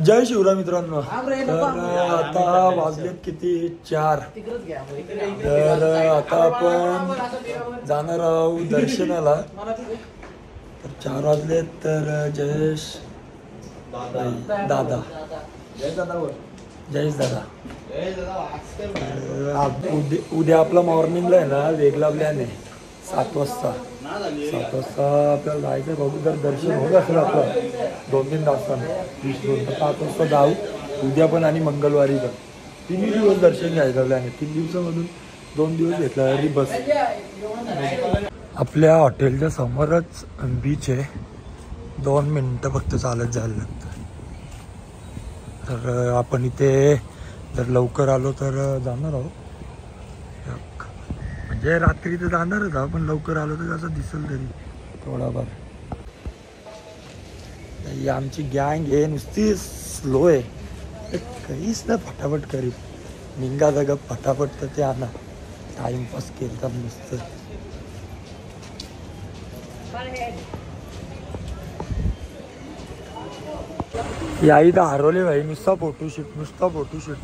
जय शिवराय मित्रांनो. तर आता वाजलेत किती 4. तर आता आपण जाणार आहोत दर्शनाला. तर 4 वाजलेत. तर जयेश दादा, जयेश दादा, उद्या आपला मॉर्निंगला आहे ना वेगळा प्लॅन आहे. 7 वाजता आपल्याला जायचं. बघू जर दर्शन होत असेल आपलं 2-3 तासांनी 20-2 तर 7 वाजता जाऊ उद्या पण आणि मंगळवारी पण. 3 दिवस दर्शन घ्यायचं आपल्याने. 3 दिवसामधून 2 दिवस घेतला तरी बस. आपल्या हॉटेलच्या समोरच बीच आहे. 2 मिनटं फक्त चालत जायला लागतं. तर आपण इथे जर लवकर आलो तर जाणार आहोत. म्हणजे रात्री तर जाणारच आहोत पण लवकर आलो तर कसं दिसेल तरी थोडाफार. ही आमची गँग आहे नुसती स्लो आहे. काहीच ना फटाफट करीत निघा जागा फटाफट. तर ते आणा टाइमपास केलं नुसतं. याही तर हरवले भाई. नुसता फोटोशूट.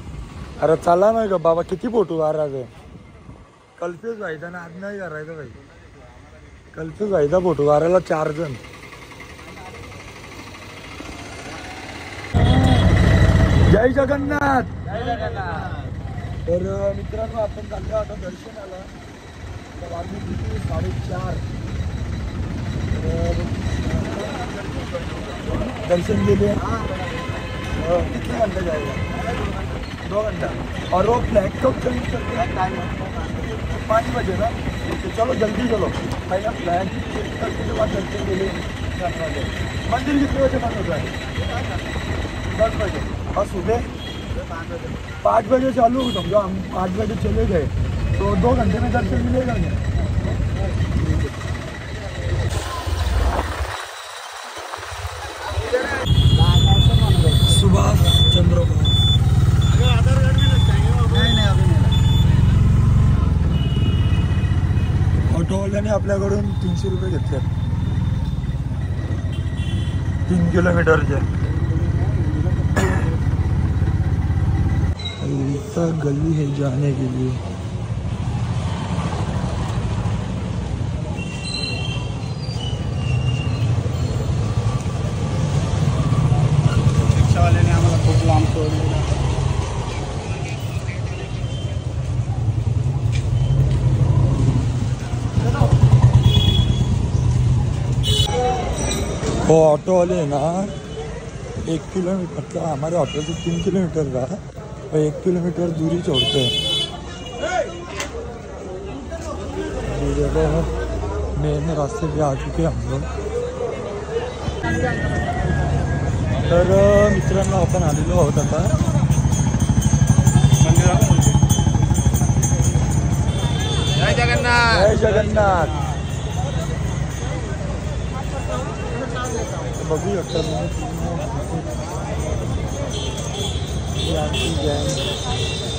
अरे चला नाही का बाबा. किती फोटो मारायचं. कल्पेश व्हायचा ना आज नाही करायचं भाई. कल्पेश व्हायचा फोटो मारायला 4 जण. जय जगन्नाथ. तर मित्रांनो आपण चाललो आता दर्शनाला. तर आम्ही किती 4:30 दर्शन केले. किती घंटे जाएगा? 2 घंटा. और वो फ्लैग कब चेंज करते हैं? 5 बजे ना. तो चलो जल्दी चलो. पहले फ्लैग चेंज करने के बाद दर्शन के लिए मंदिर कितने बजे बंद होता है? 10 बजे. और सुबह 5 बजे चालू समझो. हम 5 बजे चले गए तो 2 घंटे में दर्शन मिलेगा क्या? सुभाष चंद्र बोस. ऑटोवाल्याने आपल्याकडून 300 रुपये घेतले 3 किलोमीटरचे. गली है जाने के लिए. रिक्षावाल्याने आम्हाला खूप लांब सोडलेलं. वो ऑटो वाले है ना 1 किलोमीटर मतलब हमारे ऑटो से 3 किलोमीटर का और 1 किलोमीटर दूरी छोड़ते हैं. मेन रास्ते पे आ चुके हम लोग. तर मित्रांनो आपण आलेलो आहोत आता जय जगन्नाथ. जय जगन्नाथ. बघू शकता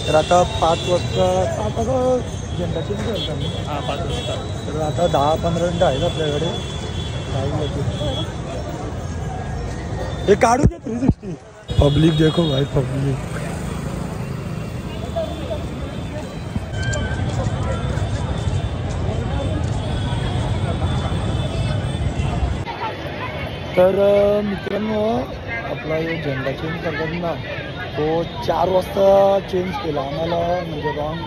तर आता 5 वाजता झेंडा चेंज करता मी. 5 वाजता. तर आता 10-15 मिनटं आहेत आपल्याकडे. हे काढू दे 360. पब्लिक देखो भाई पब्लिक. तर मित्रांनो आपला जो झेंडा चेंज करतात ना तो 4 वाजता चेंज केला. आम्हाला म्हणजे रॉंग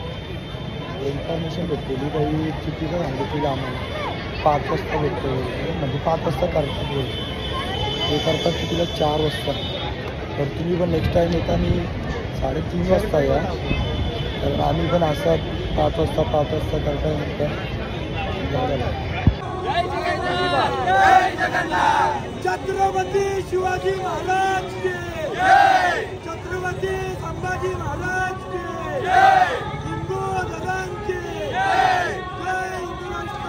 इन्फॉर्मेशन भेटलेली. काही चुकीचं सांगितलेलं आम्हाला. 5 वाजता भेटतो म्हणजे 5 वाजता करतात बोलतो. हे करतात चुकीला 4 वाजता. तर तुम्ही पण नेक्स्ट टाईम येताना 3:30 वाजता या. तर आम्ही पण असं 5 वाजता करता जायला. जय जगन्नाथ. छत्रपती शिवाजी महाराज की जय. छत्रपती संभाजी महाराज की जय. हिंदू धर्माची जय. जय हिंदू राष्ट्र.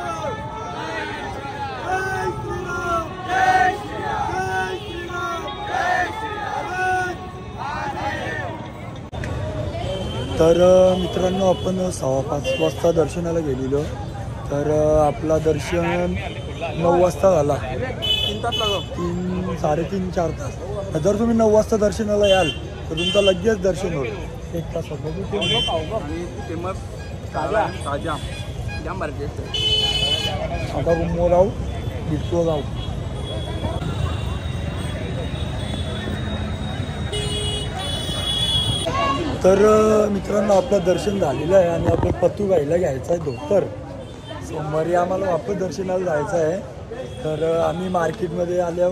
जय श्रीराम. जय श्रीराम. जय श्रीराम. जय श्रीराम. तर मित्रांनो आपण 5:15 वाजता दर्शनाला गेलेलो. तर आपला दर्शन 9 वाजता झाला. 3 तास लागला. 3, 3.5, 4 तास. जर तुम्ही 9 वाजता दर्शनाला याल तर तुमचं लगेच दर्शन होईल. 1 तास होतं. आणि फेमस ताजा जाम भारी टेस्ट आहे. आता रूमवर जाऊ, बिटको जाऊ. तर मित्रांनो आपलं दर्शन झालेलं आहे आणि आपलं पत्तू गाईला घ्यायचं आहे धोतर. सोमवारी आम्हाला वापस दर्शनाला जायचं आहे. तर आम्ही मार्केटमध्ये आलो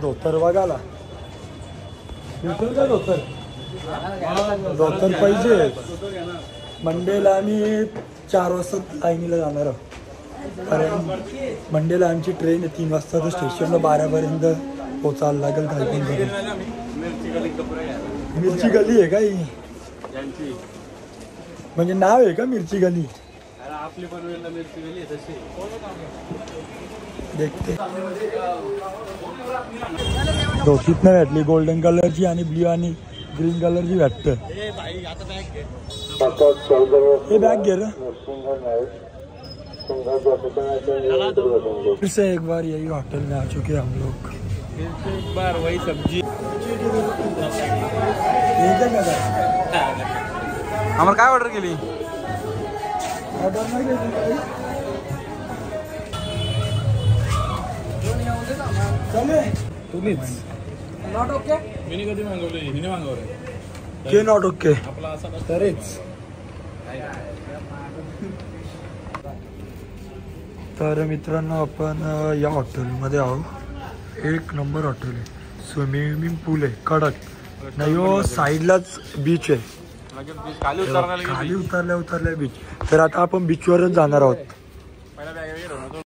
धोतर बघायला. भेटेल का धोतर? धोतर पाहिजे. मंडेला आम्ही 4 वाजता लाईनीला जाणार आहोत. कारण मंडेला आमची ट्रेन आहे 3 वाजता. तर स्टेशनला 12पर्यंत पोचायला लागेल. काही पण मिरची गली आहे का ही? म्हणजे नाव आहे का मिरची गली? आपली पनवेलला मिरची गली आहे तशी. देखते धोतीत नाही भेटली. गोल्डन कलरची आणि ब्ल्यू आणि ग्रीन कलरची भेटत. हे बॅग घे रे. फिर से एक बार यही होटल में आ चुके हम लोग. एक बार वही सब्जी. आम्हाला काय ऑर्डर केली? ऑर्डर नाही केली. तुम्हीच नॉट ओके. मी कधी मागवली? हिने मागवले. के नॉट ओके. आपला असा तरीच. तर मित्रांनो आपण या हॉटेलमध्ये आहोत. 1 नंबर हॉटेल आहे. स्विमिंग पूल आहे कडक. नाही हो साईडलाच बीच आहे. खाली खाली उतरल्या बीच. तर आता आपण बीचवरच जाणार आहोत.